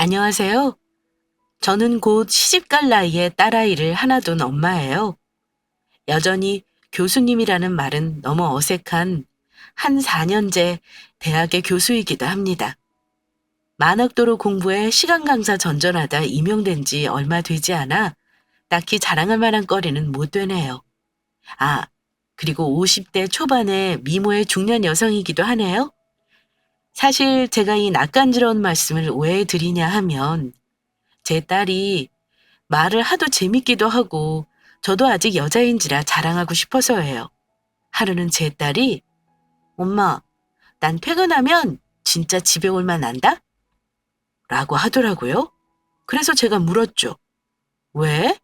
안녕하세요. 저는 곧 시집갈 나이에 딸아이를 하나 둔 엄마예요. 여전히 교수님이라는 말은 너무 어색한 한 4년제 대학의 교수이기도 합니다. 만학도로 공부에 시간 강사 전전하다 임용된 지 얼마 되지 않아 딱히 자랑할 만한 거리는 못 되네요. 아, 그리고 50대 초반의 미모의 중년 여성이기도 하네요. 사실 제가 이 낯간지러운 말씀을 왜 드리냐 하면 제 딸이 말을 하도 재밌기도 하고 저도 아직 여자인지라 자랑하고 싶어서예요. 하루는 제 딸이 엄마, 난 퇴근하면 진짜 집에 올만 난다? 라고 하더라고요. 그래서 제가 물었죠. 왜?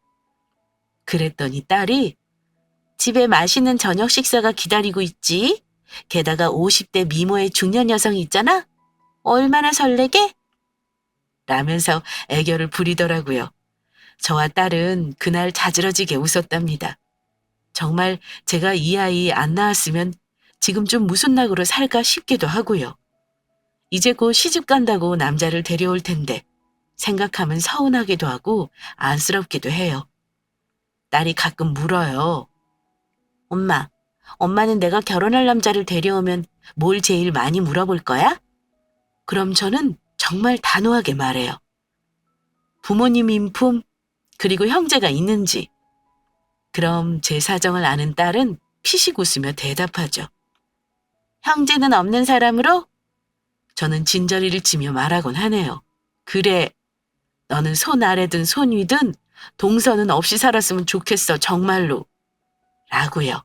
그랬더니 딸이 집에 맛있는 저녁 식사가 기다리고 있지? 게다가 50대 미모의 중년 여성이 있잖아? 얼마나 설레게? 라면서 애교를 부리더라고요. 저와 딸은 그날 자지러지게 웃었답니다. 정말 제가 이 아이 안 낳았으면 지금쯤 무슨 낙으로 살까 싶기도 하고요. 이제 곧 시집 간다고 남자를 데려올 텐데 생각하면 서운하기도 하고 안쓰럽기도 해요. 딸이 가끔 물어요. 엄마, 엄마는 내가 결혼할 남자를 데려오면 뭘 제일 많이 물어볼 거야? 그럼 저는 정말 단호하게 말해요. 부모님 인품, 그리고 형제가 있는지. 그럼 제 사정을 아는 딸은 피식 웃으며 대답하죠. 형제는 없는 사람으로? 저는 진저리를 치며 말하곤 하네요. 그래, 너는 손 아래든 손 위든 동서는 없이 살았으면 좋겠어, 정말로. 라고요.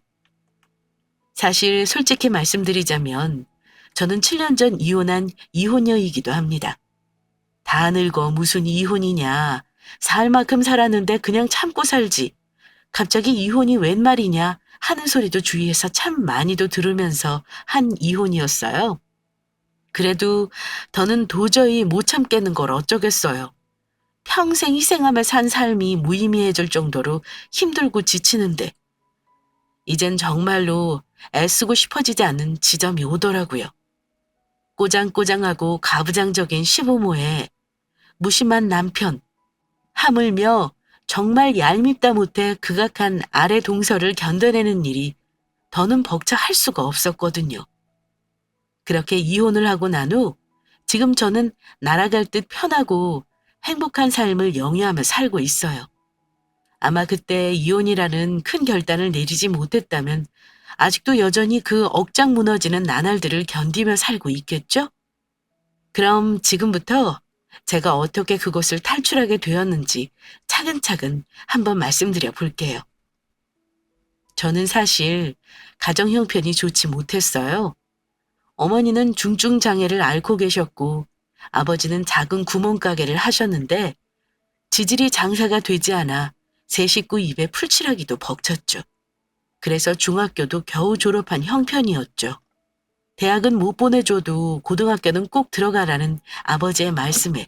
사실 솔직히 말씀드리자면 저는 7년 전 이혼한 이혼녀이기도 합니다. 다 늙어 무슨 이혼이냐. 살 만큼 살았는데 그냥 참고 살지. 갑자기 이혼이 웬 말이냐 하는 소리도 주위에서 참 많이도 들으면서 한 이혼이었어요. 그래도 더는 도저히 못 참겠는 걸 어쩌겠어요. 평생 희생하며 산 삶이 무의미해질 정도로 힘들고 지치는데 이젠 정말로 애쓰고 싶어지지 않는 지점이 오더라고요. 꼬장꼬장하고 가부장적인 시부모에 무심한 남편, 하물며 정말 얄밉다 못해 극악한 아래 동서를 견뎌내는 일이 더는 벅차할 수가 없었거든요. 그렇게 이혼을 하고 난 후 지금 저는 날아갈 듯 편하고 행복한 삶을 영위하며 살고 있어요. 아마 그때 이혼이라는 큰 결단을 내리지 못했다면 아직도 여전히 그 억장 무너지는 나날들을 견디며 살고 있겠죠? 그럼 지금부터 제가 어떻게 그곳을 탈출하게 되었는지 차근차근 한번 말씀드려 볼게요. 저는 사실 가정 형편이 좋지 못했어요. 어머니는 중증 장애를 앓고 계셨고 아버지는 작은 구멍가게를 하셨는데 지질이 장사가 되지 않아 세 식구 입에 풀칠하기도 벅찼죠. 그래서 중학교도 겨우 졸업한 형편이었죠. 대학은 못 보내줘도 고등학교는 꼭 들어가라는 아버지의 말씀에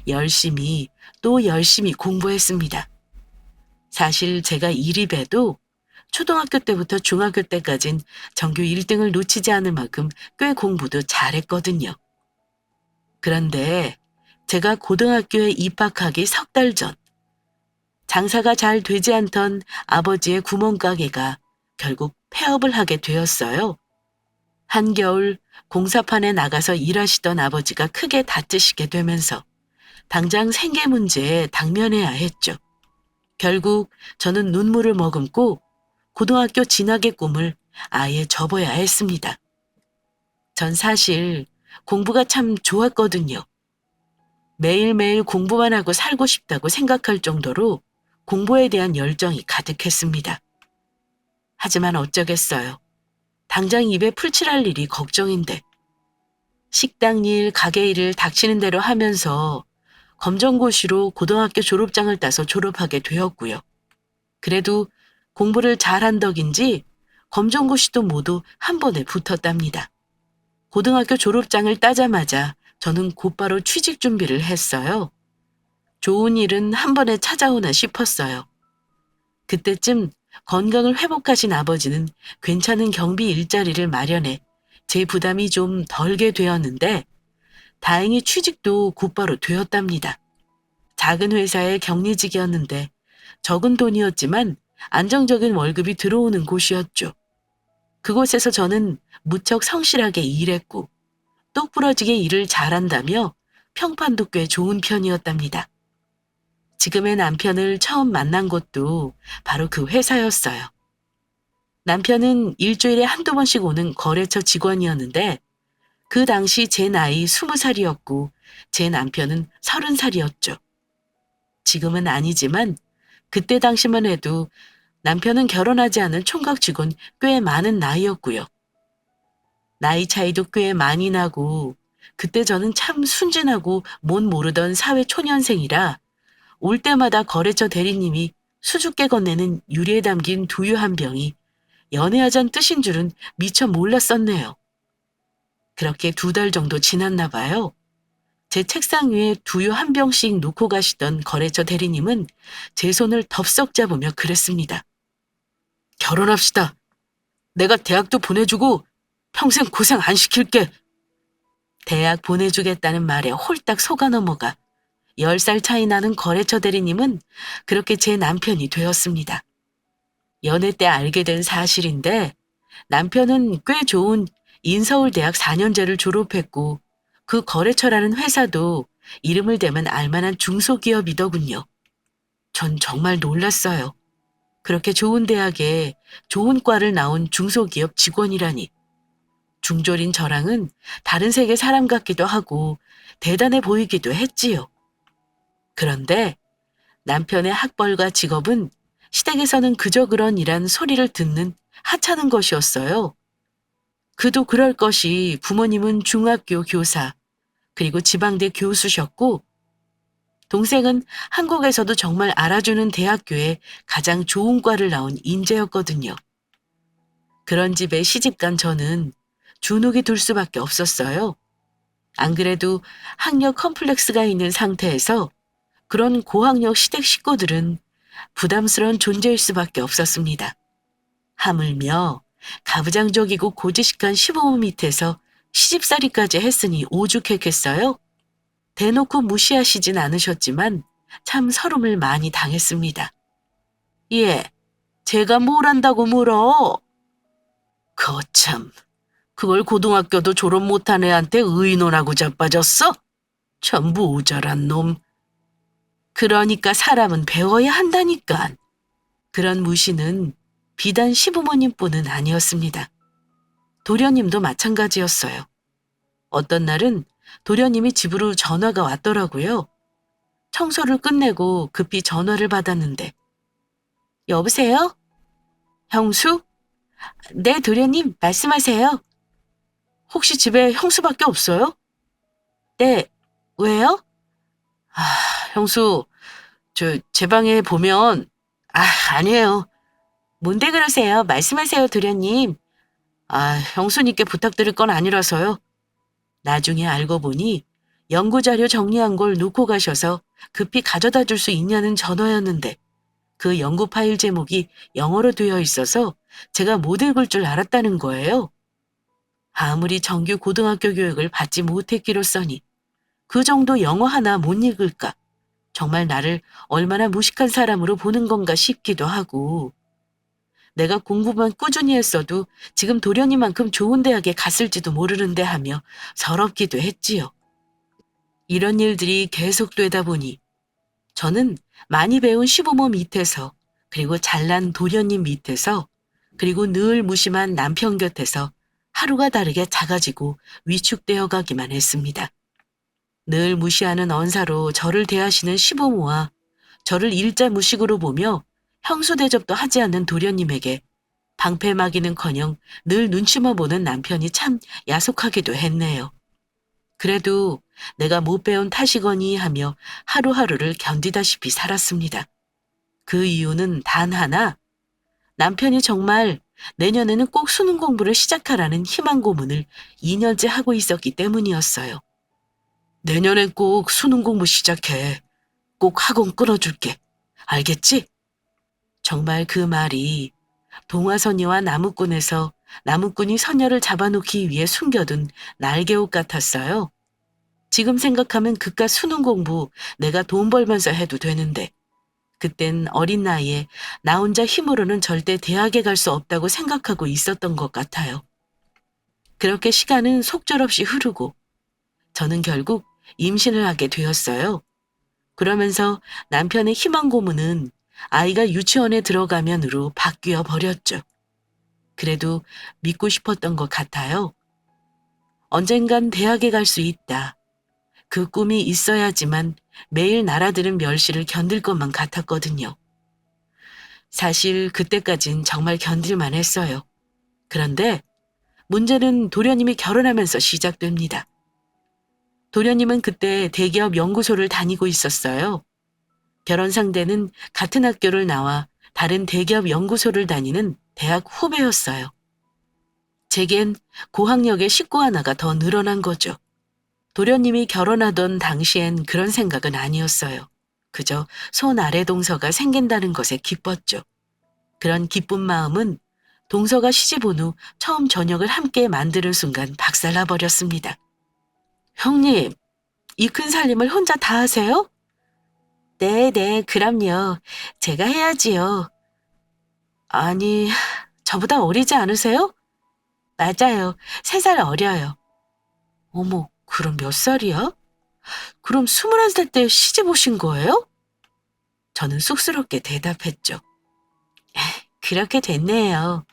열심히 또 열심히 공부했습니다. 사실 제가 이립해도 초등학교 때부터 중학교 때까진 전교 1등을 놓치지 않을 만큼 꽤 공부도 잘했거든요. 그런데 제가 고등학교에 입학하기 석 달 전, 장사가 잘 되지 않던 아버지의 구멍가게가 결국 폐업을 하게 되었어요. 한겨울 공사판에 나가서 일하시던 아버지가 크게 다치시게 되면서 당장 생계 문제에 당면해야 했죠. 결국 저는 눈물을 머금고 고등학교 진학의 꿈을 아예 접어야 했습니다. 전 사실 공부가 참 좋았거든요. 매일매일 공부만 하고 살고 싶다고 생각할 정도로 공부에 대한 열정이 가득했습니다. 하지만 어쩌겠어요. 당장 입에 풀칠할 일이 걱정인데 식당 일, 가게 일을 닥치는 대로 하면서 검정고시로 고등학교 졸업장을 따서 졸업하게 되었고요. 그래도 공부를 잘한 덕인지 검정고시도 모두 한 번에 붙었답니다. 고등학교 졸업장을 따자마자 저는 곧바로 취직 준비를 했어요. 좋은 일은 한 번에 찾아오나 싶었어요. 그때쯤 건강을 회복하신 아버지는 괜찮은 경비 일자리를 마련해 제 부담이 좀 덜게 되었는데 다행히 취직도 곧바로 되었답니다. 작은 회사의 격리직이었는데 적은 돈이었지만 안정적인 월급이 들어오는 곳이었죠. 그곳에서 저는 무척 성실하게 일했고 똑부러지게 일을 잘한다며 평판도 꽤 좋은 편이었답니다. 지금의 남편을 처음 만난 곳도 바로 그 회사였어요. 남편은 일주일에 한두 번씩 오는 거래처 직원이었는데 그 당시 제 나이 20살이었고 제 남편은 30살이었죠. 지금은 아니지만 그때 당시만 해도 남편은 결혼하지 않은 총각 직원 꽤 많은 나이였고요. 나이 차이도 꽤 많이 나고 그때 저는 참 순진하고 못 모르던 사회 초년생이라 올 때마다 거래처 대리님이 수줍게 건네는 유리에 담긴 두유 한 병이 연애하자는 뜻인 줄은 미처 몰랐었네요. 그렇게 2달 정도 지났나 봐요. 제 책상 위에 두유 한 병씩 놓고 가시던 거래처 대리님은 제 손을 덥석 잡으며 그랬습니다. 결혼합시다. 내가 대학도 보내주고 평생 고생 안 시킬게. 대학 보내주겠다는 말에 홀딱 속아 넘어가 10살 차이 나는 거래처 대리님은 그렇게 제 남편이 되었습니다. 연애 때 알게 된 사실인데 남편은 꽤 좋은 인서울대학 4년제를 졸업했고 그 거래처라는 회사도 이름을 대면 알만한 중소기업이더군요. 전 정말 놀랐어요. 그렇게 좋은 대학에 좋은 과를 나온 중소기업 직원이라니. 중졸인 저랑은 다른 세계 사람 같기도 하고 대단해 보이기도 했지요. 그런데 남편의 학벌과 직업은 시댁에서는 그저 그런 이란 소리를 듣는 하찮은 것이었어요. 그도 그럴 것이 부모님은 중학교 교사, 그리고 지방대 교수셨고 동생은 한국에서도 정말 알아주는 대학교에 가장 좋은 과를 나온 인재였거든요. 그런 집에 시집간 저는 주눅이 들 수밖에 없었어요. 안 그래도 학력 컴플렉스가 있는 상태에서 그런 고학력 시댁 식구들은 부담스러운 존재일 수밖에 없었습니다. 하물며 가부장적이고 고지식한 시부모 밑에서 시집살이까지 했으니 오죽했겠어요? 대놓고 무시하시진 않으셨지만 참 서름을 많이 당했습니다. 예, 제가 뭘 안다고 물어? 거참, 그걸 고등학교도 졸업 못한 애한테 의논하고 자빠졌어? 참 모자란 놈. 그러니까 사람은 배워야 한다니까. 그런 무시는 비단 시부모님뿐은 아니었습니다. 도련님도 마찬가지였어요. 어떤 날은 도련님이 집으로 전화가 왔더라고요. 청소를 끝내고 급히 전화를 받았는데 여보세요? 형수? 네, 도련님 말씀하세요. 혹시 집에 형수밖에 없어요? 네, 왜요? 아, 형수, 제 방에 보면, 아니에요. 뭔데 그러세요? 말씀하세요, 도련님. 형수님께 부탁드릴 건 아니라서요. 나중에 알고 보니 연구자료 정리한 걸 놓고 가셔서 급히 가져다 줄 수 있냐는 전화였는데 그 연구 파일 제목이 영어로 되어 있어서 제가 못 읽을 줄 알았다는 거예요. 아무리 정규 고등학교 교육을 받지 못했기로써니 그 정도 영어 하나 못 읽을까? 정말 나를 얼마나 무식한 사람으로 보는 건가 싶기도 하고 내가 공부만 꾸준히 했어도 지금 도련이만큼 좋은 대학에 갔을지도 모르는데 하며 서럽기도 했지요. 이런 일들이 계속되다 보니 저는 많이 배운 시부모 밑에서 그리고 잘난 도련님 밑에서 그리고 늘 무심한 남편 곁에서 하루가 다르게 작아지고 위축되어 가기만 했습니다. 늘 무시하는 언사로 저를 대하시는 시부모와 저를 일자 무식으로 보며 형수 대접도 하지 않는 도련님에게 방패막이는커녕 늘 눈치만 보는 남편이 참 야속하기도 했네요. 그래도 내가 못 배운 탓이거니 하며 하루하루를 견디다시피 살았습니다. 그 이유는 단 하나, 남편이 정말 내년에는 꼭 수능 공부를 시작하라는 희망 고문을 2년째 하고 있었기 때문이었어요. 내년엔 꼭 수능 공부 시작해. 꼭 학원 끊어줄게. 알겠지? 정말 그 말이 동화선녀와 나무꾼에서 나무꾼이 선녀를 잡아놓기 위해 숨겨둔 날개옷 같았어요. 지금 생각하면 그깟 수능 공부 내가 돈 벌면서 해도 되는데 그땐 어린 나이에 나 혼자 힘으로는 절대 대학에 갈 수 없다고 생각하고 있었던 것 같아요. 그렇게 시간은 속절없이 흐르고 저는 결국 임신을 하게 되었어요. 그러면서 남편의 희망 고문은 아이가 유치원에 들어가면으로 바뀌어 버렸죠. 그래도 믿고 싶었던 것 같아요. 언젠간 대학에 갈 수 있다. 그 꿈이 있어야지만 매일 날아드는 멸시를 견딜 것만 같았거든요. 사실 그때까진 정말 견딜만 했어요. 그런데 문제는 도련님이 결혼하면서 시작됩니다. 도련님은 그때 대기업 연구소를 다니고 있었어요. 결혼 상대는 같은 학교를 나와 다른 대기업 연구소를 다니는 대학 후배였어요. 제겐 고학력의 식구 하나가 더 늘어난 거죠. 도련님이 결혼하던 당시엔 그런 생각은 아니었어요. 그저 손 아래 동서가 생긴다는 것에 기뻤죠. 그런 기쁜 마음은 동서가 시집 온 후 처음 저녁을 함께 만드는 순간 박살나 버렸습니다. 형님, 이 큰 살림을 혼자 다 하세요? 네, 그럼요. 제가 해야지요. 아니, 저보다 어리지 않으세요? 맞아요. 3살 어려요. 어머, 그럼 몇 살이야? 그럼 21살 때 시집 오신 거예요? 저는 쑥스럽게 대답했죠. 그렇게 됐네요.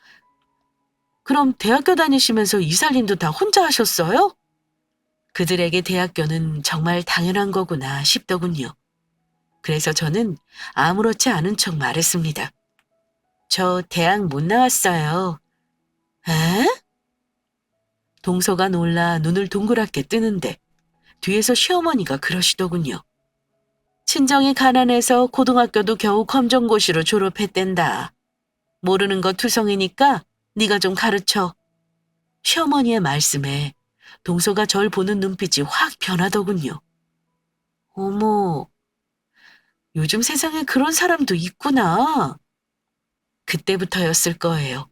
그럼 대학교 다니시면서 이 살림도 다 혼자 하셨어요? 그들에게 대학교는 정말 당연한 거구나 싶더군요. 그래서 저는 아무렇지 않은 척 말했습니다. 저 대학 못 나왔어요. 에? 동서가 놀라 눈을 동그랗게 뜨는데 뒤에서 시어머니가 그러시더군요. 친정이 가난해서 고등학교도 겨우 검정고시로 졸업했댄다. 모르는 거 투성이니까 네가 좀 가르쳐. 시어머니의 말씀에 동서가 절 보는 눈빛이 확 변하더군요. 어머, 요즘 세상에 그런 사람도 있구나. 그때부터였을 거예요.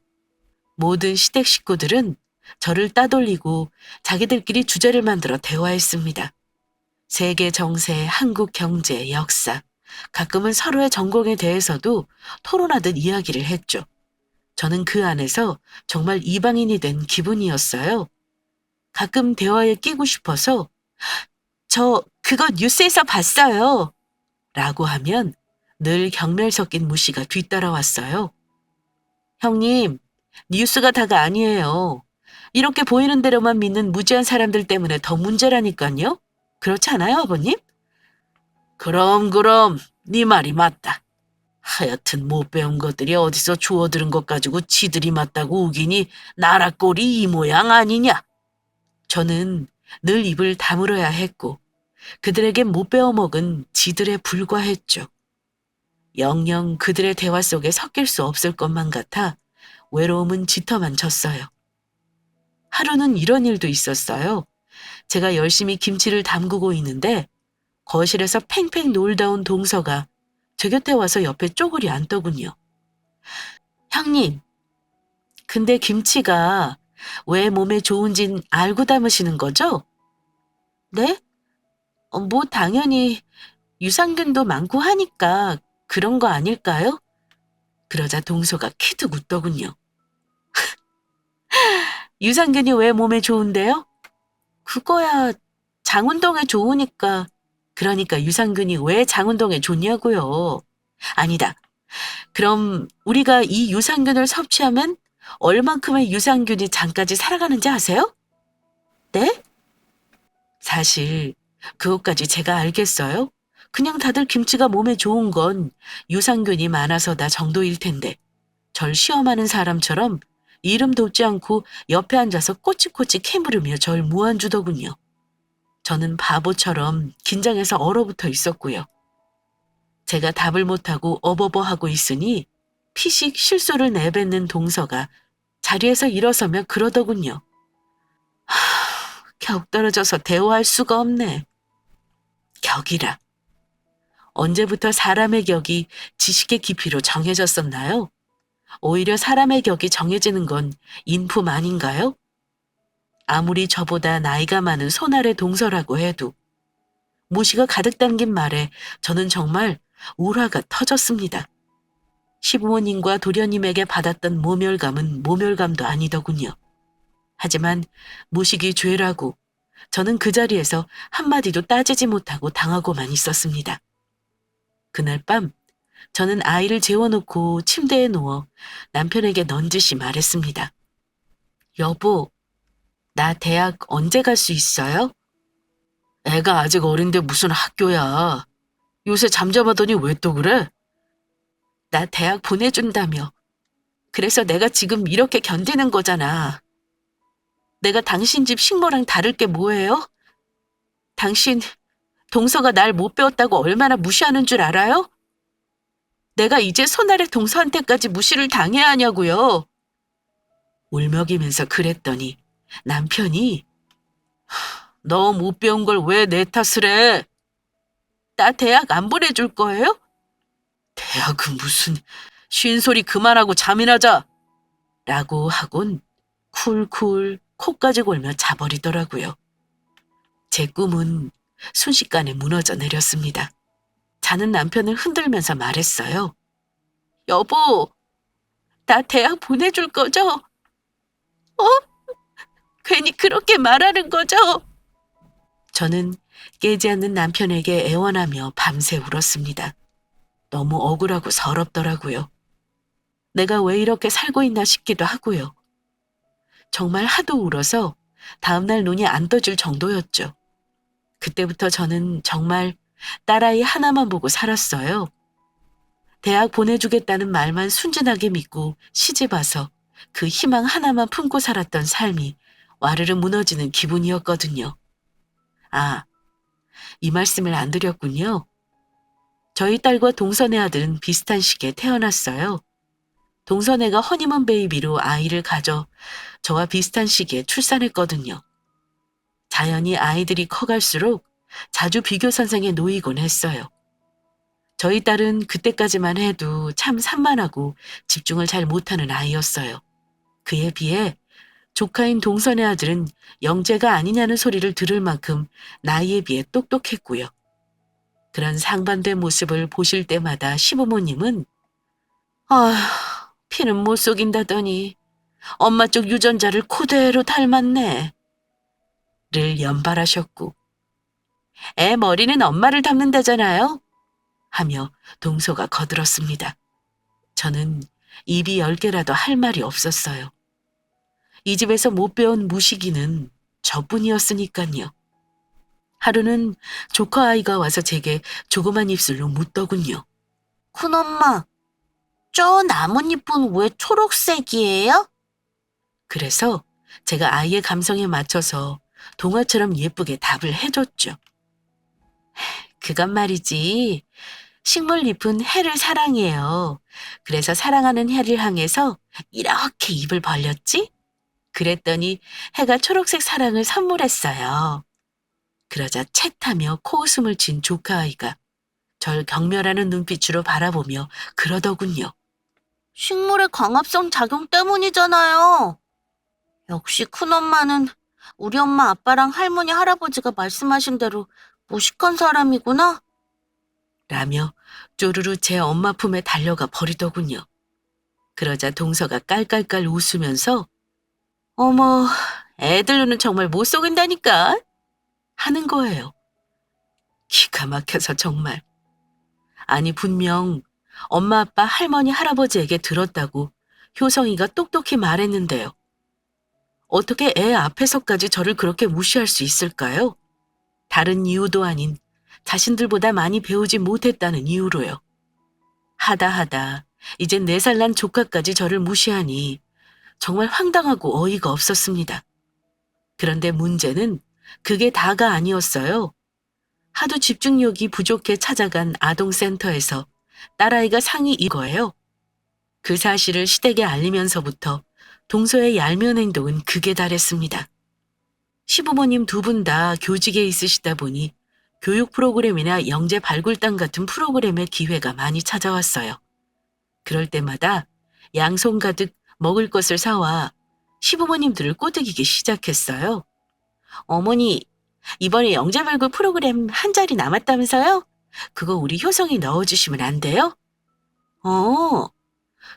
모든 시댁 식구들은 저를 따돌리고 자기들끼리 주제를 만들어 대화했습니다. 세계 정세, 한국 경제, 역사, 가끔은 서로의 전공에 대해서도 토론하듯 이야기를 했죠. 저는 그 안에서 정말 이방인이 된 기분이었어요. 가끔 대화에 끼고 싶어서 저 그거 뉴스에서 봤어요. 라고 하면 늘 경멸 섞인 무시가 뒤따라왔어요. 형님, 뉴스가 다가 아니에요. 이렇게 보이는 대로만 믿는 무지한 사람들 때문에 더 문제라니까요. 그렇지 않아요, 아버님? 그럼, 네 말이 맞다. 하여튼 못 배운 것들이 어디서 주워들은 것 가지고 지들이 맞다고 우기니 나라 꼴이 이 모양 아니냐. 저는 늘 입을 다물어야 했고 그들에게 못 배워먹은 지들에 불과했죠. 영영 그들의 대화 속에 섞일 수 없을 것만 같아 외로움은 짙어만 졌어요. 하루는 이런 일도 있었어요. 제가 열심히 김치를 담그고 있는데 거실에서 팽팽 놀다 온 동서가 제 곁에 와서 옆에 쪼그리 앉더군요. 형님, 근데 김치가 왜 몸에 좋은진 알고 담으시는 거죠? 네? 뭐 당연히 유산균도 많고 하니까 그런 거 아닐까요? 그러자 동서가 키득 웃더군요. 유산균이 왜 몸에 좋은데요? 그거야 장운동에 좋으니까. 그러니까 유산균이 왜 장운동에 좋냐고요. 아니다. 그럼 우리가 이 유산균을 섭취하면 얼만큼의 유산균이 장까지 살아가는지 아세요? 네? 사실 그것까지 제가 알겠어요? 그냥 다들 김치가 몸에 좋은 건 유산균이 많아서다 정도일 텐데 절 시험하는 사람처럼 이름 돋지 않고 옆에 앉아서 꼬치꼬치 캐물으며 절 무안주더군요. 저는 바보처럼 긴장해서 얼어붙어 있었고요. 제가 답을 못하고 어버버하고 있으니 피식 실소를 내뱉는 동서가 자리에서 일어서며 그러더군요. 격 떨어져서 대화할 수가 없네. 격이라. 언제부터 사람의 격이 지식의 깊이로 정해졌었나요? 오히려 사람의 격이 정해지는 건 인품 아닌가요? 아무리 저보다 나이가 많은 손아래 동서라고 해도 무시가 가득 담긴 말에 저는 정말 울화가 터졌습니다. 시부모님과 도련님에게 받았던 모멸감은 모멸감도 아니더군요. 하지만 무식이 죄라고 저는 그 자리에서 한마디도 따지지 못하고 당하고만 있었습니다. 그날 밤 저는 아이를 재워놓고 침대에 누워 남편에게 넌지시 말했습니다. 여보, 나 대학 언제 갈 수 있어요? 애가 아직 어린데 무슨 학교야. 요새 잠잠하더니 왜 또 그래? 나 대학 보내준다며. 그래서 내가 지금 이렇게 견디는 거잖아. 내가 당신 집 식모랑 다를 게 뭐예요? 당신 동서가 날 못 배웠다고 얼마나 무시하는 줄 알아요? 내가 이제 손아래 동서한테까지 무시를 당해야 하냐고요. 울먹이면서 그랬더니 남편이 너 못 배운 걸 왜 내 탓을 해? 나 대학 안 보내줄 거예요? 대학은 무슨 쉰소리 그만하고 잠이나 자. 라고 하곤 쿨쿨 코까지 골며 자버리더라고요. 제 꿈은 순식간에 무너져 내렸습니다. 자는 남편을 흔들면서 말했어요. 여보, 나 대학 보내줄 거죠? 괜히 그렇게 말하는 거죠? 저는 깨지 않는 남편에게 애원하며 밤새 울었습니다. 너무 억울하고 서럽더라고요. 내가 왜 이렇게 살고 있나 싶기도 하고요. 정말 하도 울어서 다음날 눈이 안 떠질 정도였죠. 그때부터 저는 정말 딸아이 하나만 보고 살았어요. 대학 보내주겠다는 말만 순진하게 믿고 시집와서 그 희망 하나만 품고 살았던 삶이 와르르 무너지는 기분이었거든요. 아, 이 말씀을 안 드렸군요. 저희 딸과 동선의 아들은 비슷한 시기에 태어났어요. 동선애가 허니문 베이비로 아이를 가져 저와 비슷한 시기에 출산했거든요. 자연히 아이들이 커갈수록 자주 비교 선상에 놓이곤 했어요. 저희 딸은 그때까지만 해도 참 산만하고 집중을 잘 못하는 아이였어요. 그에 비해 조카인 동선의 아들은 영재가 아니냐는 소리를 들을 만큼 나이에 비해 똑똑했고요. 그런 상반된 모습을 보실 때마다 시부모님은 아휴, 피는 못 속인다더니 엄마 쪽 유전자를 그대로 닮았네. 를 연발하셨고 애 머리는 엄마를 닮는다잖아요. 하며 동서가 거들었습니다. 저는 입이 10개라도 할 말이 없었어요. 이 집에서 못 배운 무식이는 저뿐이었으니까요. 하루는 조카 아이가 와서 제게 조그만 입술로 묻더군요. 큰엄마, 저 나뭇잎은 왜 초록색이에요? 그래서 제가 아이의 감성에 맞춰서 동화처럼 예쁘게 답을 해줬죠. 그건 말이지. 식물잎은 해를 사랑해요. 그래서 사랑하는 해를 향해서 이렇게 입을 벌렸지? 그랬더니 해가 초록색 사랑을 선물했어요. 그러자 채타며 코웃음을 친 조카 아이가 절 경멸하는 눈빛으로 바라보며 그러더군요. 식물의 광합성 작용 때문이잖아요. 역시 큰엄마는 우리 엄마 아빠랑 할머니 할아버지가 말씀하신 대로 무식한 사람이구나. 라며 쪼르르 제 엄마 품에 달려가 버리더군요. 그러자 동서가 깔깔깔 웃으면서 어머, 애들로는 정말 못 속인다니까 하는 거예요. 기가 막혀서 정말. 아니 분명 엄마 아빠 할머니 할아버지에게 들었다고 효성이가 똑똑히 말했는데요. 어떻게 애 앞에서까지 저를 그렇게 무시할 수 있을까요? 다른 이유도 아닌 자신들보다 많이 배우지 못했다는 이유로요. 하다 이젠 4살 난 조카까지 저를 무시하니 정말 황당하고 어이가 없었습니다. 그런데 문제는 그게 다가 아니었어요. 하도 집중력이 부족해 찾아간 아동센터에서 딸아이가 상이 이거예요. 그 사실을 시댁에 알리면서부터 동서의 얄미운 행동은 극에 달했습니다. 시부모님 두 분 다 교직에 있으시다 보니 교육 프로그램이나 영재 발굴단 같은 프로그램의 기회가 많이 찾아왔어요. 그럴 때마다 양손 가득 먹을 것을 사와 시부모님들을 꼬드기기 시작했어요. 어머니, 이번에 영재발굴 프로그램 한 자리 남았다면서요? 그거 우리 효성이 넣어주시면 안 돼요? 어,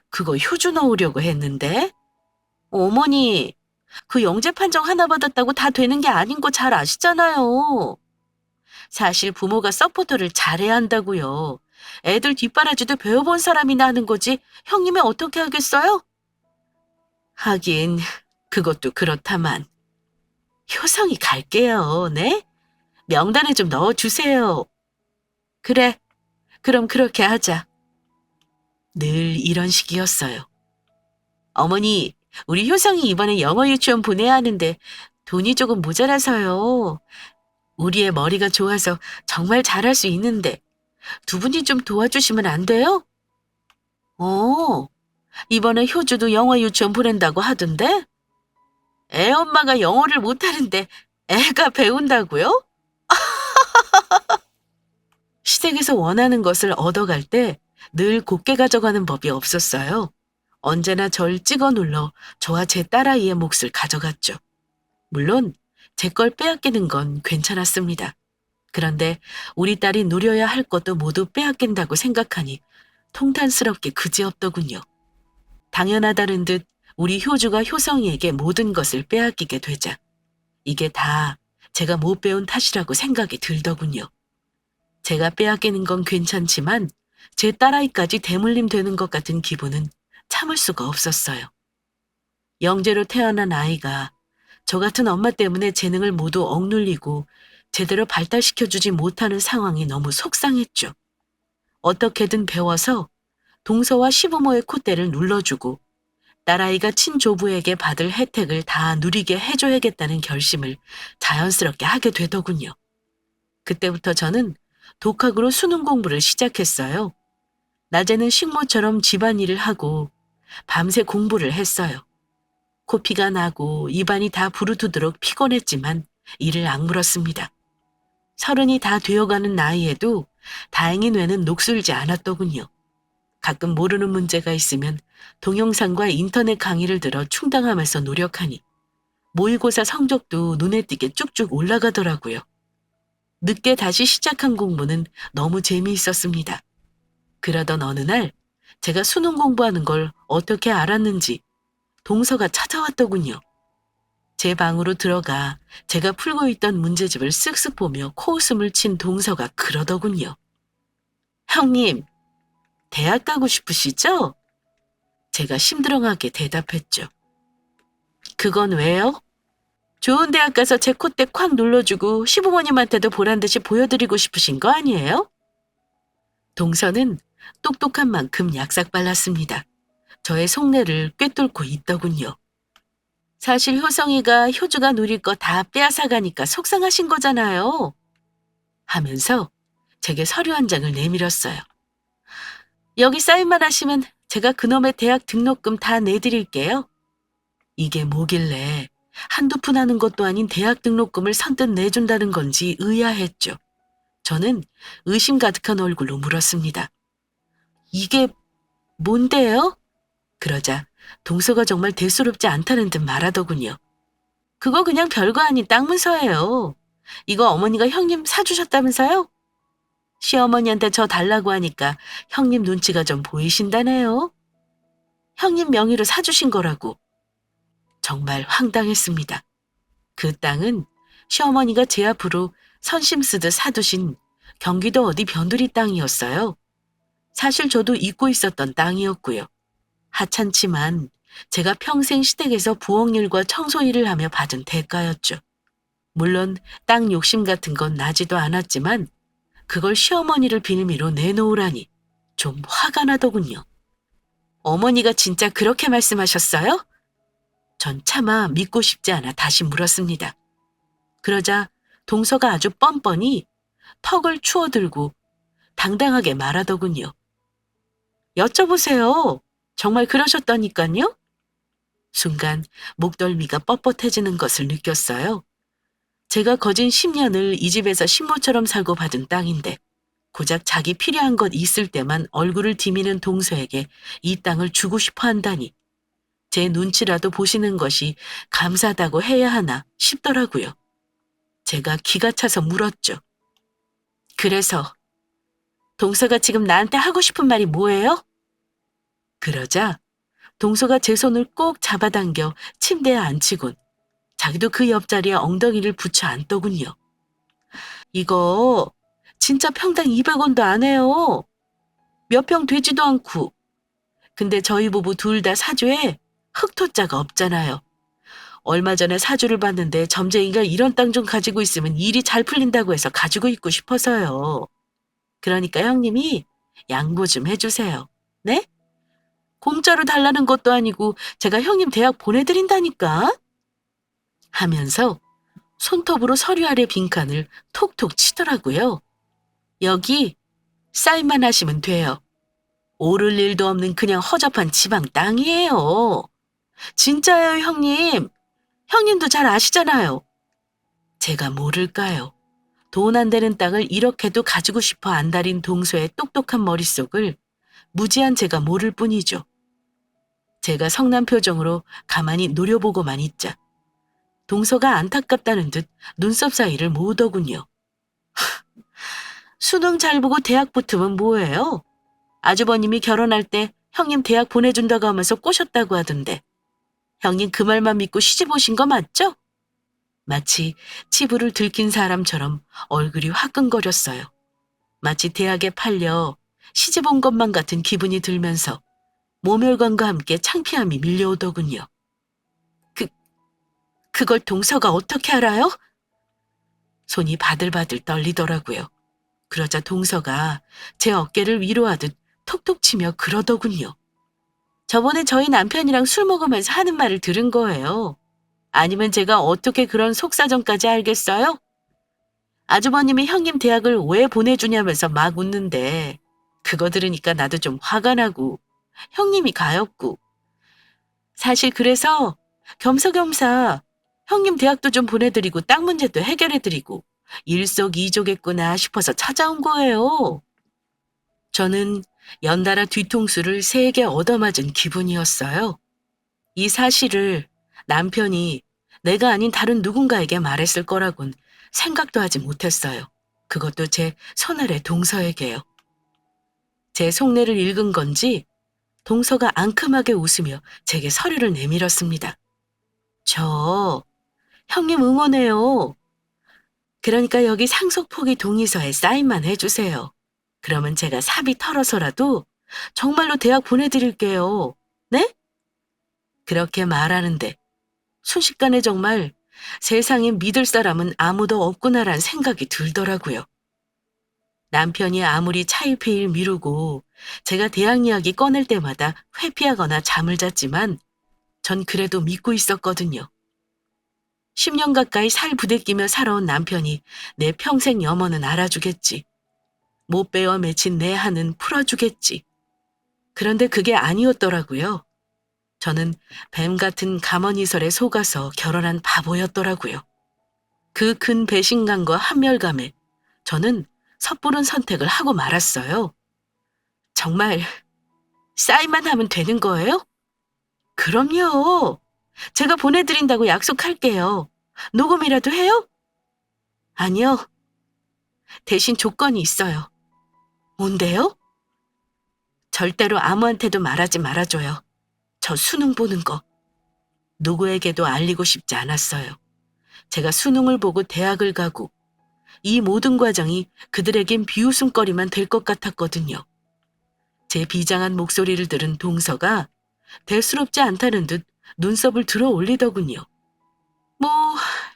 그거 효주 넣으려고 했는데. 어머니, 그 영재 판정 하나 받았다고 다 되는 게 아닌 거 잘 아시잖아요. 사실 부모가 서포터를 잘해야 한다고요. 애들 뒷바라지도 배워본 사람이나 하는 거지 형님이 어떻게 하겠어요? 하긴 그것도 그렇다만. 효성이 갈게요. 네? 명단에 좀 넣어주세요. 그래, 그럼 그렇게 하자. 늘 이런 식이었어요. 어머니, 우리 효성이 이번에 영어 유치원 보내야 하는데 돈이 조금 모자라서요. 우리의 머리가 좋아서 정말 잘할 수 있는데 두 분이 좀 도와주시면 안 돼요? 어, 이번에 효주도 영어 유치원 보낸다고 하던데? 애 엄마가 영어를 못하는데 애가 배운다고요? 시댁에서 원하는 것을 얻어갈 때 늘 곱게 가져가는 법이 없었어요. 언제나 절 찍어 눌러 저와 제 딸아이의 몫을 가져갔죠. 물론 제 걸 빼앗기는 건 괜찮았습니다. 그런데 우리 딸이 누려야 할 것도 모두 빼앗긴다고 생각하니 통탄스럽게 그지없더군요. 당연하다는 듯 우리 효주가 효성이에게 모든 것을 빼앗기게 되자 이게 다 제가 못 배운 탓이라고 생각이 들더군요. 제가 빼앗기는 건 괜찮지만 제 딸아이까지 대물림 되는 것 같은 기분은 참을 수가 없었어요. 영재로 태어난 아이가 저 같은 엄마 때문에 재능을 모두 억눌리고 제대로 발달시켜주지 못하는 상황이 너무 속상했죠. 어떻게든 배워서 동서와 시부모의 콧대를 눌러주고 딸아이가 친조부에게 받을 혜택을 다 누리게 해줘야겠다는 결심을 자연스럽게 하게 되더군요. 그때부터 저는 독학으로 수능 공부를 시작했어요. 낮에는 식모처럼 집안일을 하고 밤새 공부를 했어요. 코피가 나고 입안이 다 부르트도록 피곤했지만 이를 악물었습니다. 30이 다 되어가는 나이에도 다행히 뇌는 녹슬지 않았더군요. 가끔 모르는 문제가 있으면 동영상과 인터넷 강의를 들어 충당하면서 노력하니 모의고사 성적도 눈에 띄게 쭉쭉 올라가더라고요. 늦게 다시 시작한 공부는 너무 재미있었습니다. 그러던 어느 날 제가 수능 공부하는 걸 어떻게 알았는지 동서가 찾아왔더군요. 제 방으로 들어가 제가 풀고 있던 문제집을 쓱쓱 보며 코웃음을 친 동서가 그러더군요. 형님, 대학 가고 싶으시죠? 제가 심드렁하게 대답했죠. 그건 왜요? 좋은 대학 가서 제 콧대 콱 눌러주고 시부모님한테도 보란듯이 보여드리고 싶으신 거 아니에요? 동서는 똑똑한 만큼 약삭발랐습니다. 저의 속내를 꿰뚫고 있더군요. 사실 효성이가 효주가 누릴 거 다 빼앗아가니까 속상하신 거잖아요. 하면서 제게 서류 한 장을 내밀었어요. 여기 사인만 하시면 제가 그놈의 대학 등록금 다 내드릴게요. 이게 뭐길래 한두 푼 하는 것도 아닌 대학 등록금을 선뜻 내준다는 건지 의아했죠. 저는 의심 가득한 얼굴로 물었습니다. 이게 뭔데요? 그러자 동서가 정말 대수롭지 않다는 듯 말하더군요. 그거 그냥 별거 아닌 땅 문서예요. 이거 어머니가 형님 사주셨다면서요? 시어머니한테 저 달라고 하니까 형님 눈치가 좀 보이신다네요. 형님 명의로 사주신 거라고. 정말 황당했습니다. 그 땅은 시어머니가 제 앞으로 선심 쓰듯 사두신 경기도 어디 변두리 땅이었어요. 사실 저도 잊고 있었던 땅이었고요. 하찮지만 제가 평생 시댁에서 부엌일과 청소일을 하며 받은 대가였죠. 물론 땅 욕심 같은 건 나지도 않았지만 그걸 시어머니를 빌미로 내놓으라니 좀 화가 나더군요. 어머니가 진짜 그렇게 말씀하셨어요? 전 차마 믿고 싶지 않아 다시 물었습니다. 그러자 동서가 아주 뻔뻔히 턱을 추어들고 당당하게 말하더군요. 여쭤보세요. 정말 그러셨다니까요? 순간 목덜미가 뻣뻣해지는 것을 느꼈어요. 제가 거진 10년을 이 집에서 신모처럼 살고 받은 땅인데 고작 자기 필요한 것 있을 때만 얼굴을 디미는 동서에게 이 땅을 주고 싶어 한다니 제 눈치라도 보시는 것이 감사하다고 해야 하나 싶더라고요. 제가 기가 차서 물었죠. 그래서 동서가 지금 나한테 하고 싶은 말이 뭐예요? 그러자 동서가 제 손을 꼭 잡아당겨 침대에 앉히곤 자기도 그 옆자리에 엉덩이를 붙여 앉더군요. 이거 진짜 평당 200원도 안 해요. 몇 평 되지도 않고. 근데 저희 부부 둘 다 사주에 흑토자가 없잖아요. 얼마 전에 사주를 봤는데 점쟁이가 이런 땅 좀 가지고 있으면 일이 잘 풀린다고 해서 가지고 있고 싶어서요. 그러니까 형님이 양보 좀 해주세요. 네? 공짜로 달라는 것도 아니고 제가 형님 대학 보내드린다니까? 하면서 손톱으로 서류 아래 빈칸을 톡톡 치더라고요. 여기 사인만 하시면 돼요. 오를 일도 없는 그냥 허접한 지방 땅이에요. 진짜예요, 형님. 형님도 잘 아시잖아요. 제가 모를까요? 돈 안 되는 땅을 이렇게도 가지고 싶어 안달인 동서의 똑똑한 머릿속을 무지한 제가 모를 뿐이죠. 제가 성난 표정으로 가만히 노려보고만 있자 동서가 안타깝다는 듯 눈썹 사이를 모으더군요. 수능 잘 보고 대학 붙으면 뭐예요? 아주버님이 결혼할 때 형님 대학 보내준다고 하면서 꼬셨다고 하던데 형님 그 말만 믿고 시집 오신 거 맞죠? 마치 치부를 들킨 사람처럼 얼굴이 화끈거렸어요. 마치 대학에 팔려 시집 온 것만 같은 기분이 들면서 모멸감과 함께 창피함이 밀려오더군요. 그걸 동서가 어떻게 알아요? 손이 바들바들 떨리더라고요. 그러자 동서가 제 어깨를 위로하듯 톡톡 치며 그러더군요. 저번에 저희 남편이랑 술 먹으면서 하는 말을 들은 거예요. 아니면 제가 어떻게 그런 속사정까지 알겠어요? 아주버님이 형님 대학을 왜 보내주냐면서 막 웃는데 그거 들으니까 나도 좀 화가 나고 형님이 가엾고 사실 그래서 겸사겸사 형님 대학도 좀 보내드리고 땅 문제도 해결해드리고 일석이조겠구나 싶어서 찾아온 거예요. 저는 연달아 뒤통수를 3개 얻어맞은 기분이었어요. 이 사실을 남편이 내가 아닌 다른 누군가에게 말했을 거라곤 생각도 하지 못했어요. 그것도 제 손아래 동서에게요. 제 속내를 읽은 건지 동서가 앙큼하게 웃으며 제게 서류를 내밀었습니다. 저 형님 응원해요. 그러니까 여기 상속포기 동의서에 사인만 해주세요. 그러면 제가 사비 털어서라도 정말로 대학 보내드릴게요. 네? 그렇게 말하는데 순식간에 정말 세상에 믿을 사람은 아무도 없구나란 생각이 들더라고요. 남편이 아무리 차일피일 미루고 제가 대학 이야기 꺼낼 때마다 회피하거나 잠을 잤지만 전 그래도 믿고 있었거든요. 10년 가까이 살 부대끼며 살아온 남편이 내 평생 염원은 알아주겠지. 못 베어 맺힌 내 한은 풀어주겠지. 그런데 그게 아니었더라고요. 저는 뱀 같은 가머니설에 속아서 결혼한 바보였더라고요. 그 큰 배신감과 한멸감에 저는 섣부른 선택을 하고 말았어요. 정말 사인만 하면 되는 거예요? 그럼요. 제가 보내드린다고 약속할게요. 녹음이라도 해요? 아니요. 대신 조건이 있어요. 뭔데요? 절대로 아무한테도 말하지 말아줘요. 저 수능 보는 거. 누구에게도 알리고 싶지 않았어요. 제가 수능을 보고 대학을 가고 이 모든 과정이 그들에겐 비웃음거리만 될 것 같았거든요. 제 비장한 목소리를 들은 동서가 대수롭지 않다는 듯 눈썹을 들어 올리더군요. 뭐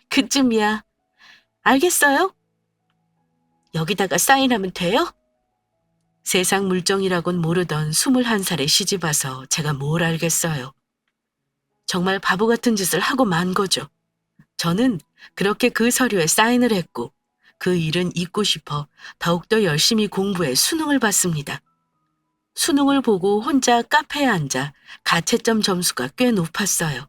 그쯤이야. 알겠어요? 여기다가 사인하면 돼요? 세상 물정이라곤 모르던 21살에 시집와서 제가 뭘 알겠어요. 정말 바보 같은 짓을 하고 만 거죠. 저는 그렇게 그 서류에 사인을 했고 그 일은 잊고 싶어 더욱더 열심히 공부해 수능을 봤습니다. 수능을 보고 혼자 카페에 앉아 가채점 점수가 꽤 높았어요.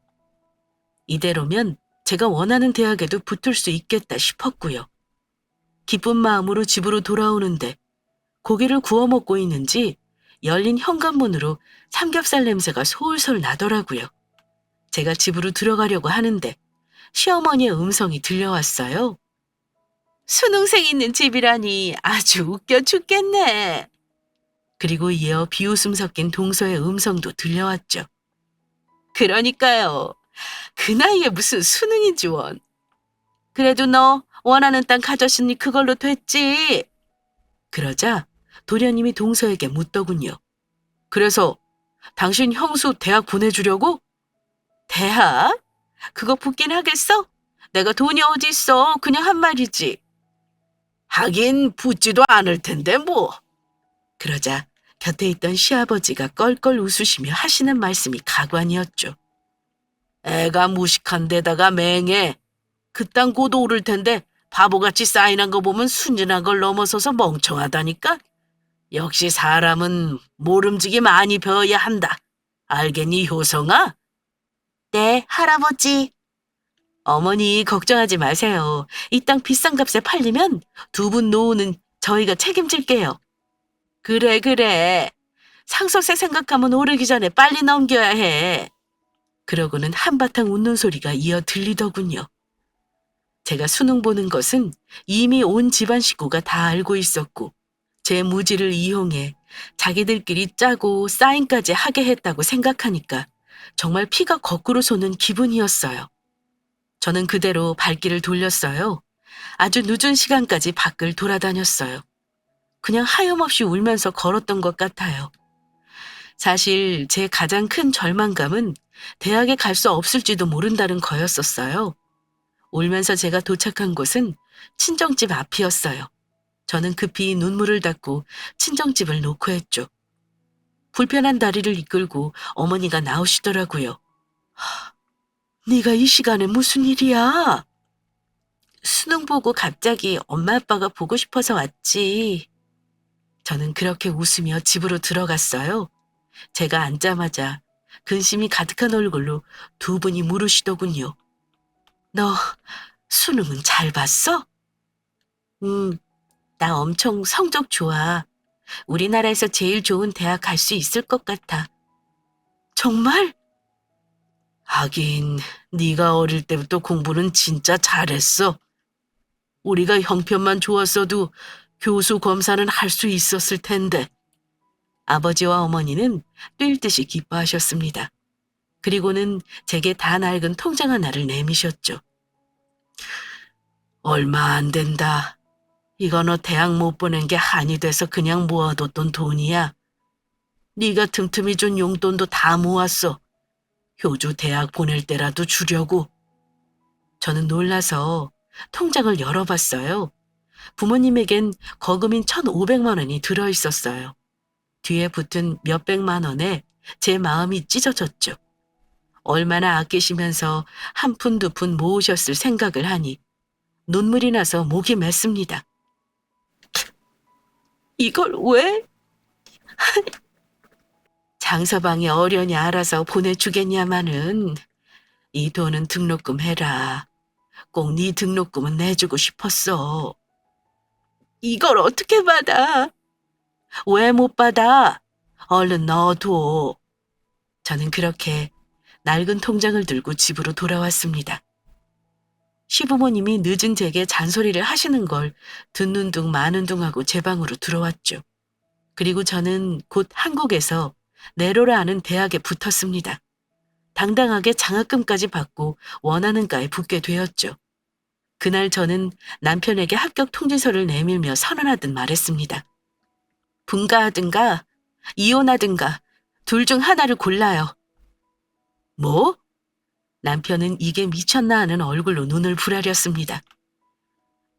이대로면 제가 원하는 대학에도 붙을 수 있겠다 싶었고요. 기쁜 마음으로 집으로 돌아오는데 고기를 구워 먹고 있는지 열린 현관문으로 삼겹살 냄새가 솔솔 나더라고요. 제가 집으로 들어가려고 하는데 시어머니의 음성이 들려왔어요. 수능생 있는 집이라니 아주 웃겨 죽겠네. 그리고 이어 비웃음 섞인 동서의 음성도 들려왔죠. 그러니까요. 그 나이에 무슨 수능이지 원. 그래도 너 원하는 땅 가졌으니 그걸로 됐지. 그러자 도련님이 동서에게 묻더군요. 그래서 당신 형수 대학 보내주려고? 대학? 그거 붙긴 하겠어? 내가 돈이 어디 있어. 그냥 한 말이지. 하긴 붙지도 않을 텐데 뭐. 그러자 곁에 있던 시아버지가 껄껄 웃으시며 하시는 말씀이 가관이었죠. 애가 무식한 데다가 맹해. 그 땅 곧 오를 텐데 바보같이 사인한 거 보면 순진한 걸 넘어서서 멍청하다니까? 역시 사람은 모름지기 많이 배워야 한다. 알겠니, 효성아? 네, 할아버지. 어머니 걱정하지 마세요. 이 땅 비싼 값에 팔리면 두 분 노후는 저희가 책임질게요. 그래, 그래. 상속세 생각하면 오르기 전에 빨리 넘겨야 해. 그러고는 한바탕 웃는 소리가 이어 들리더군요. 제가 수능 보는 것은 이미 온 집안 식구가 다 알고 있었고 제 무지를 이용해 자기들끼리 짜고 사인까지 하게 했다고 생각하니까 정말 피가 거꾸로 솟는 기분이었어요. 저는 그대로 발길을 돌렸어요. 아주 늦은 시간까지 밖을 돌아다녔어요. 그냥 하염없이 울면서 걸었던 것 같아요. 사실 제 가장 큰 절망감은 대학에 갈 수 없을지도 모른다는 거였었어요. 울면서 제가 도착한 곳은 친정집 앞이었어요. 저는 급히 눈물을 닦고 친정집을 놓고 했죠. 불편한 다리를 이끌고 어머니가 나오시더라고요. 네가 이 시간에 무슨 일이야? 수능 보고 갑자기 엄마 아빠가 보고 싶어서 왔지. 저는 그렇게 웃으며 집으로 들어갔어요. 제가 앉자마자 근심이 가득한 얼굴로 두 분이 물으시더군요. 너 수능은 잘 봤어? 나 엄청 성적 좋아. 우리나라에서 제일 좋은 대학 갈 수 있을 것 같아. 정말? 하긴 네가 어릴 때부터 공부는 진짜 잘했어. 우리가 형편만 좋았어도 교수 검사는 할 수 있었을 텐데. 아버지와 어머니는 뛸 듯이 기뻐하셨습니다. 그리고는 제게 다 낡은 통장 하나를 내미셨죠. 얼마 안 된다. 이거 너 대학 못 보낸 게 한이 돼서 그냥 모아뒀던 돈이야. 네가 틈틈이 준 용돈도 다 모았어. 효주 대학 보낼 때라도 주려고. 저는 놀라서 통장을 열어봤어요. 부모님에겐 거금인 1,500만 원이 들어있었어요. 뒤에 붙은 몇백만 원에 제 마음이 찢어졌죠. 얼마나 아끼시면서 한 푼 두 푼 모으셨을 생각을 하니 눈물이 나서 목이 맸습니다. 이걸 왜? 장서방이 어련히 알아서 보내주겠냐마는 이 돈은 등록금 해라. 꼭 네 등록금은 내주고 싶었어. 이걸 어떻게 받아? 왜 못 받아? 얼른 넣어둬. 저는 그렇게 낡은 통장을 들고 집으로 돌아왔습니다. 시부모님이 늦은 제게 잔소리를 하시는 걸 듣는 둥 마는 둥 하고 제 방으로 들어왔죠. 그리고 저는 곧 한국에서 내로라 하는 대학에 붙었습니다. 당당하게 장학금까지 받고 원하는 과에 붙게 되었죠. 그날 저는 남편에게 합격 통지서를 내밀며 선언하듯 말했습니다. 분가하든가 이혼하든가 둘 중 하나를 골라요. 뭐? 남편은 이게 미쳤나 하는 얼굴로 눈을 부라렸습니다.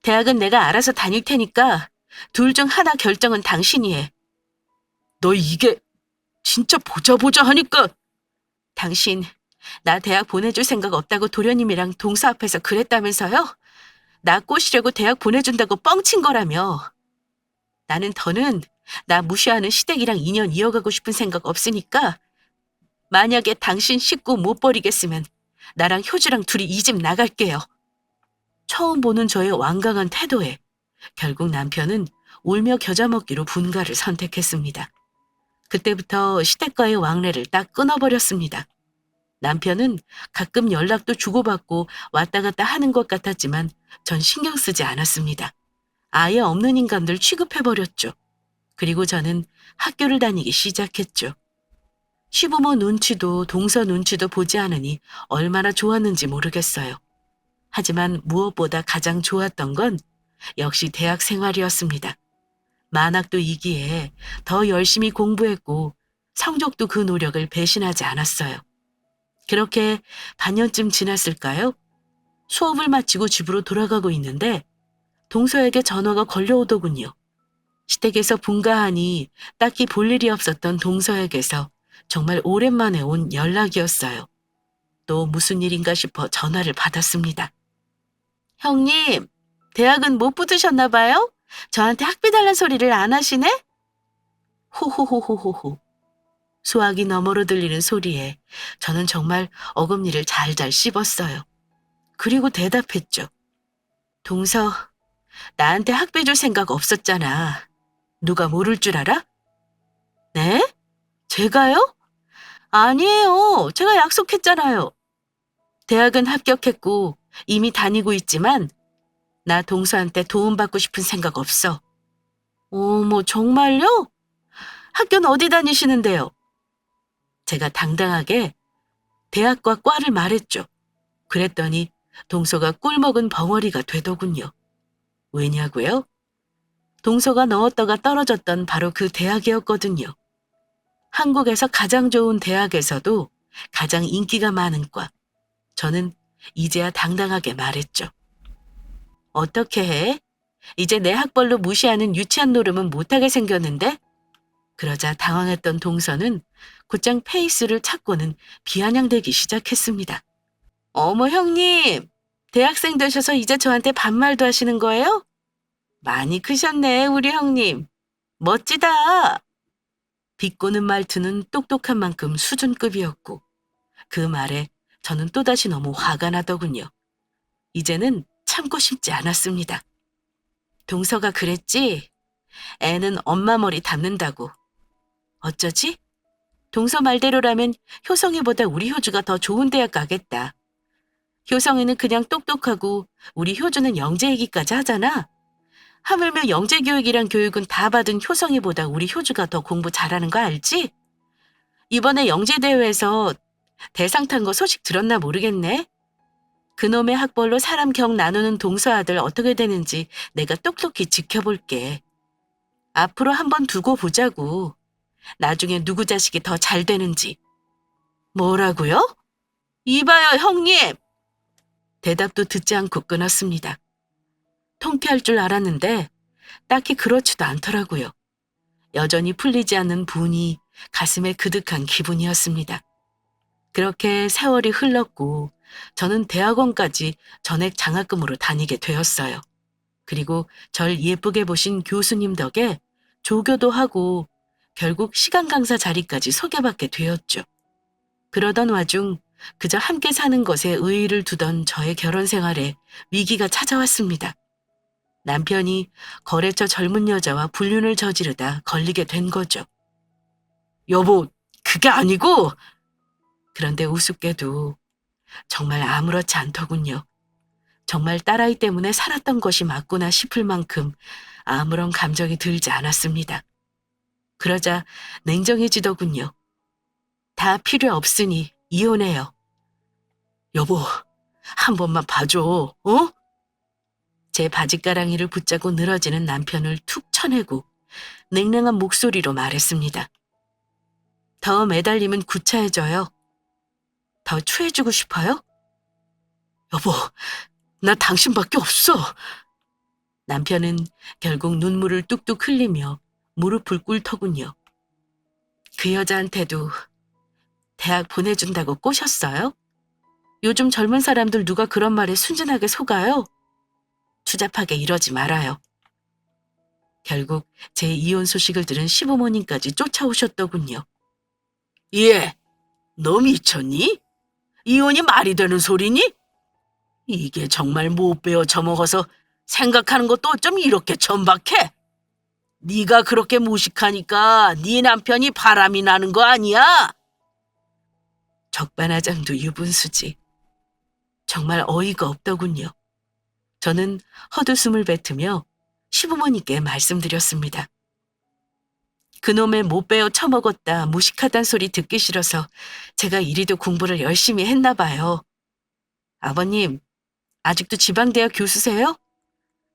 대학은 내가 알아서 다닐 테니까 둘 중 하나 결정은 당신이 해. 너 이게 진짜 보자 하니까. 당신 나 대학 보내줄 생각 없다고 도련님이랑 동서 앞에서 그랬다면서요? 나 꼬시려고 대학 보내준다고 뻥친 거라며. 나는 더는 나 무시하는 시댁이랑 인연 이어가고 싶은 생각 없으니까 만약에 당신 식구 못 버리겠으면 나랑 효주랑 둘이 이 집 나갈게요. 처음 보는 저의 완강한 태도에 결국 남편은 울며 겨자 먹기로 분가를 선택했습니다. 그때부터 시댁과의 왕래를 딱 끊어버렸습니다. 남편은 가끔 연락도 주고받고 왔다 갔다 하는 것 같았지만 전 신경 쓰지 않았습니다. 아예 없는 인간들 취급해버렸죠. 그리고 저는 학교를 다니기 시작했죠. 시부모 눈치도 동서 눈치도 보지 않으니 얼마나 좋았는지 모르겠어요. 하지만 무엇보다 가장 좋았던 건 역시 대학 생활이었습니다. 만학도 이기에 더 열심히 공부했고 성적도 그 노력을 배신하지 않았어요. 그렇게 반년쯤 지났을까요? 수업을 마치고 집으로 돌아가고 있는데 동서에게 전화가 걸려오더군요. 시댁에서 분가하니 딱히 볼 일이 없었던 동서에게서 정말 오랜만에 온 연락이었어요. 또 무슨 일인가 싶어 전화를 받았습니다. 형님, 대학은 못 붙으셨나 봐요? 저한테 학비 달란 소리를 안 하시네? 호호호호호호. 수화기 너머로 들리는 소리에 저는 정말 어금니를 잘잘 씹었어요. 그리고 대답했죠. 동서, 나한테 학비 줄 생각 없었잖아. 누가 모를 줄 알아? 네? 제가요? 아니에요. 제가 약속했잖아요. 대학은 합격했고 이미 다니고 있지만 나 동서한테 도움받고 싶은 생각 없어. 어머, 정말요? 학교는 어디 다니시는데요? 제가 당당하게 대학과 과를 말했죠. 그랬더니 동서가 꿀먹은 벙어리가 되더군요. 왜냐고요? 동서가 넣었다가 떨어졌던 바로 그 대학이었거든요. 한국에서 가장 좋은 대학에서도 가장 인기가 많은 과. 저는 이제야 당당하게 말했죠. 어떻게 해? 이제 내 학벌로 무시하는 유치한 노름은 못하게 생겼는데? 그러자 당황했던 동서는 곧장 페이스를 찾고는 비아냥대기 시작했습니다. 어머 형님, 대학생 되셔서 이제 저한테 반말도 하시는 거예요? 많이 크셨네, 우리 형님. 멋지다. 비꼬는 말투는 똑똑한 만큼 수준급이었고 그 말에 저는 또다시 너무 화가 나더군요. 이제는 참고 싶지 않았습니다. 동서가 그랬지? 애는 엄마 머리 닮는다고. 어쩌지? 동서 말대로라면 효성이보다 우리 효주가 더 좋은 대학 가겠다. 효성이는 그냥 똑똑하고 우리 효주는 영재 얘기까지 하잖아. 하물며 영재 교육이란 교육은 다 받은 효성이보다 우리 효주가 더 공부 잘하는 거 알지? 이번에 영재 대회에서 대상 탄 거 소식 들었나 모르겠네. 그놈의 학벌로 사람 경 나누는 동서 아들 어떻게 되는지 내가 똑똑히 지켜볼게. 앞으로 한번 두고 보자고. 나중에 누구 자식이 더 잘 되는지. 뭐라고요? 이봐요, 형님. 대답도 듣지 않고 끊었습니다. 통쾌할 줄 알았는데 딱히 그렇지도 않더라고요. 여전히 풀리지 않는 분이 가슴에 그득한 기분이었습니다. 그렇게 세월이 흘렀고 저는 대학원까지 전액 장학금으로 다니게 되었어요. 그리고 절 예쁘게 보신 교수님 덕에 조교도 하고 결국 시간 강사 자리까지 소개받게 되었죠. 그러던 와중 그저 함께 사는 것에 의의를 두던 저의 결혼 생활에 위기가 찾아왔습니다. 남편이 거래처 젊은 여자와 불륜을 저지르다 걸리게 된 거죠. 여보, 그게 아니고. 그런데 우습게도 정말 아무렇지 않더군요. 정말 딸아이 때문에 살았던 것이 맞구나 싶을 만큼 아무런 감정이 들지 않았습니다. 그러자 냉정해지더군요. 다 필요 없으니 이혼해요. 여보, 한 번만 봐줘, 어? 제 바지가랑이를 붙잡고 늘어지는 남편을 툭 쳐내고 냉랭한 목소리로 말했습니다. 더 매달리면 구차해져요. 더 추해지고 싶어요? 여보, 나 당신밖에 없어. 남편은 결국 눈물을 뚝뚝 흘리며 무릎을 꿇더군요. 그 여자한테도 대학 보내준다고 꼬셨어요? 요즘 젊은 사람들 누가 그런 말에 순진하게 속아요? 추잡하게 이러지 말아요. 결국 제 이혼 소식을 들은 시부모님까지 쫓아오셨더군요. 예, 너 미쳤니? 이혼이 말이 되는 소리니? 이게 정말 못 배워 처먹어서 생각하는 것도 어쩜 이렇게 천박해? 네가 그렇게 무식하니까 네 남편이 바람이 나는 거 아니야? 적반하장도 유분수지. 정말 어이가 없더군요. 저는 헛웃음을 뱉으며 시부모님께 말씀드렸습니다. 그놈의 못 배워 처먹었다 무식하단 소리 듣기 싫어서 제가 이리도 공부를 열심히 했나 봐요. 아버님, 아직도 지방대학 교수세요?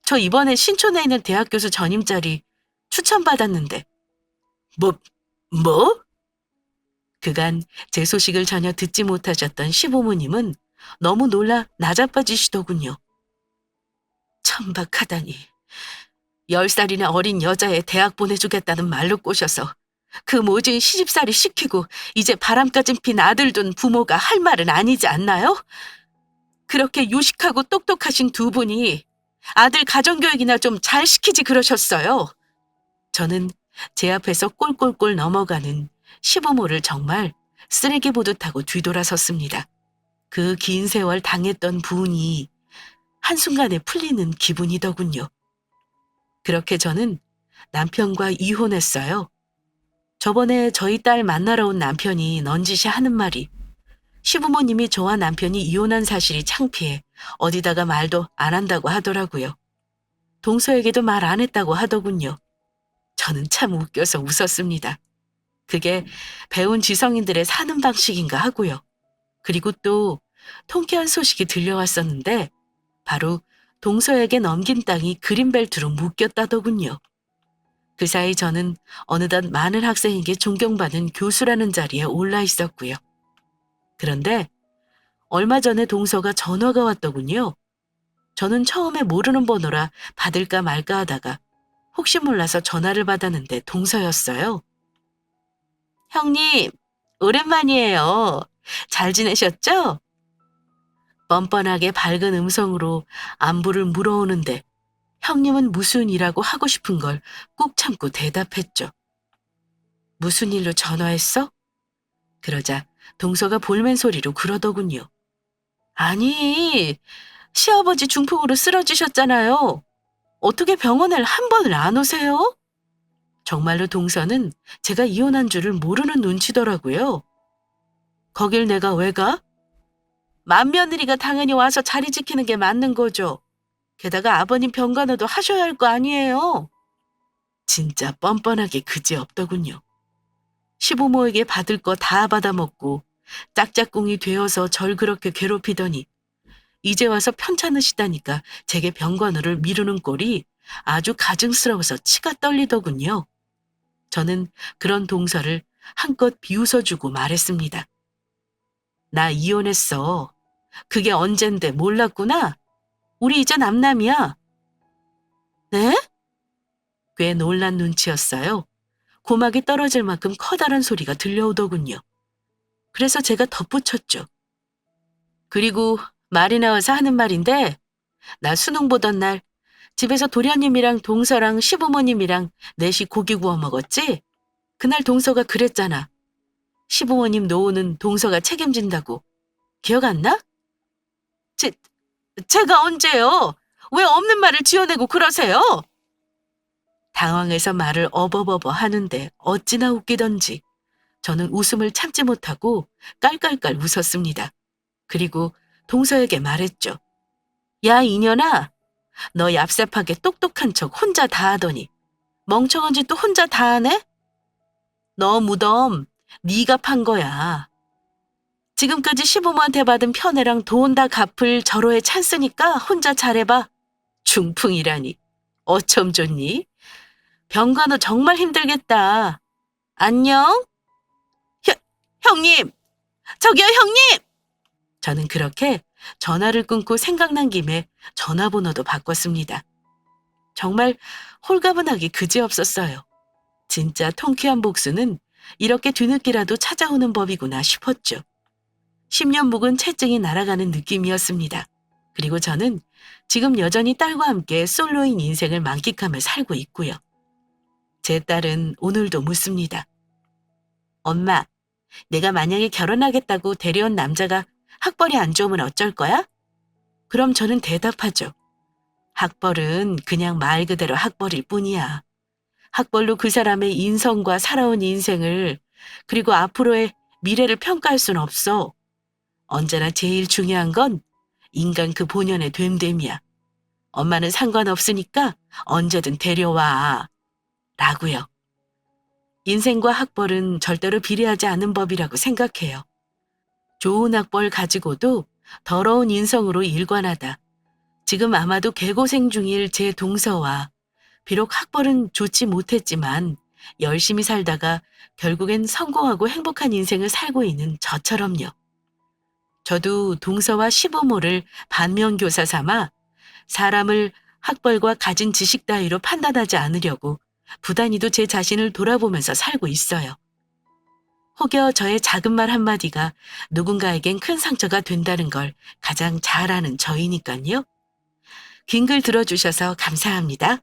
저 이번에 신촌에 있는 대학 교수 전임 자리 추천받았는데. 뭐? 그간 제 소식을 전혀 듣지 못하셨던 시부모님은 너무 놀라 나자빠지시더군요. 천박하다니. 10살이나 어린 여자애 대학 보내주겠다는 말로 꼬셔서 그 모진 시집살이 시키고 이제 바람까진 핀 아들 둔 부모가 할 말은 아니지 않나요? 그렇게 유식하고 똑똑하신 두 분이 아들 가정교육이나 좀 잘 시키지 그러셨어요. 저는 제 앞에서 꼴꼴꼴 넘어가는 시부모를 정말 쓰레기 보듯 하고 뒤돌아섰습니다. 그 긴 세월 당했던 분이 한순간에 풀리는 기분이더군요. 그렇게 저는 남편과 이혼했어요. 저번에 저희 딸 만나러 온 남편이 넌지시 하는 말이 시부모님이 저와 남편이 이혼한 사실이 창피해 어디다가 말도 안 한다고 하더라고요. 동서에게도 말 안 했다고 하더군요. 저는 참 웃겨서 웃었습니다. 그게 배운 지성인들의 사는 방식인가 하고요. 그리고 또 통쾌한 소식이 들려왔었는데 바로 동서에게 넘긴 땅이 그린벨트로 묶였다더군요. 그 사이 저는 어느덧 많은 학생에게 존경받는 교수라는 자리에 올라 있었고요. 그런데 얼마 전에 동서가 전화가 왔더군요. 저는 처음에 모르는 번호라 받을까 말까 하다가 혹시 몰라서 전화를 받았는데 동서였어요. 형님, 오랜만이에요. 잘 지내셨죠? 뻔뻔하게 밝은 음성으로 안부를 물어오는데 형님은 무슨 일하고 하고 싶은 걸 꾹 참고 대답했죠. 무슨 일로 전화했어? 그러자 동서가 볼멘 소리로 그러더군요. 아니, 시아버지 중풍으로 쓰러지셨잖아요. 어떻게 병원을 한 번을 안 오세요? 정말로 동서는 제가 이혼한 줄을 모르는 눈치더라고요. 거길 내가 왜 가? 맏며느리가 당연히 와서 자리 지키는 게 맞는 거죠. 게다가 아버님 병간호도 하셔야 할 거 아니에요. 진짜 뻔뻔하게 그지없더군요. 시부모에게 받을 거 다 받아먹고 짝짝꿍이 되어서 절 그렇게 괴롭히더니 이제 와서 편찮으시다니까 제게 병간호를 미루는 꼴이 아주 가증스러워서 치가 떨리더군요. 저는 그런 동서를 한껏 비웃어주고 말했습니다. 나 이혼했어. 그게 언젠데 몰랐구나. 우리 이제 남남이야. 네? 꽤 놀란 눈치였어요. 고막이 떨어질 만큼 커다란 소리가 들려오더군요. 그래서 제가 덧붙였죠. 그리고 말이 나와서 하는 말인데 나 수능 보던 날 집에서 도련님이랑 동서랑 시부모님이랑 넷이 고기 구워 먹었지? 그날 동서가 그랬잖아. 시부모님 노후는 동서가 책임진다고. 기억 안 나? 제가 언제요? 왜 없는 말을 지어내고 그러세요? 당황해서 말을 어버버버 하는데 어찌나 웃기던지 저는 웃음을 참지 못하고 깔깔깔 웃었습니다. 그리고 동서에게 말했죠. 야 이년아, 너 얍삽하게 똑똑한 척 혼자 다 하더니 멍청한 짓 또 혼자 다 하네? 너 무덤 네가 판 거야. 지금까지 시부모한테 받은 편애랑 돈 다 갚을 절호의 찬스니까 혼자 잘해봐. 중풍이라니. 어쩜 좋니? 병간호 정말 힘들겠다. 안녕? 형님! 저기요, 형님! 저는 그렇게 전화를 끊고 생각난 김에 전화번호도 바꿨습니다. 정말 홀가분하기 그지없었어요. 진짜 통쾌한 복수는 이렇게 뒤늦게라도 찾아오는 법이구나 싶었죠. 10년 묵은 채증이 날아가는 느낌이었습니다. 그리고 저는 지금 여전히 딸과 함께 솔로인 인생을 만끽하며 살고 있고요. 제 딸은 오늘도 묻습니다. 엄마, 내가 만약에 결혼하겠다고 데려온 남자가 학벌이 안 좋으면 어쩔 거야? 그럼 저는 대답하죠. 학벌은 그냥 말 그대로 학벌일 뿐이야. 학벌로 그 사람의 인성과 살아온 인생을 그리고 앞으로의 미래를 평가할 순 없어. 언제나 제일 중요한 건 인간 그 본연의 됨됨이야. 엄마는 상관없으니까 언제든 데려와. 라고요. 인생과 학벌은 절대로 비례하지 않는 법이라고 생각해요. 좋은 학벌 가지고도 더러운 인성으로 일관하다. 지금 아마도 개고생 중일 제 동서와 비록 학벌은 좋지 못했지만 열심히 살다가 결국엔 성공하고 행복한 인생을 살고 있는 저처럼요. 저도 동서와 시부모를 반면교사 삼아 사람을 학벌과 가진 지식 따위로 판단하지 않으려고 부단히도 제 자신을 돌아보면서 살고 있어요. 혹여 저의 작은 말 한마디가 누군가에겐 큰 상처가 된다는 걸 가장 잘 아는 저이니까요. 긴 글 들어주셔서 감사합니다.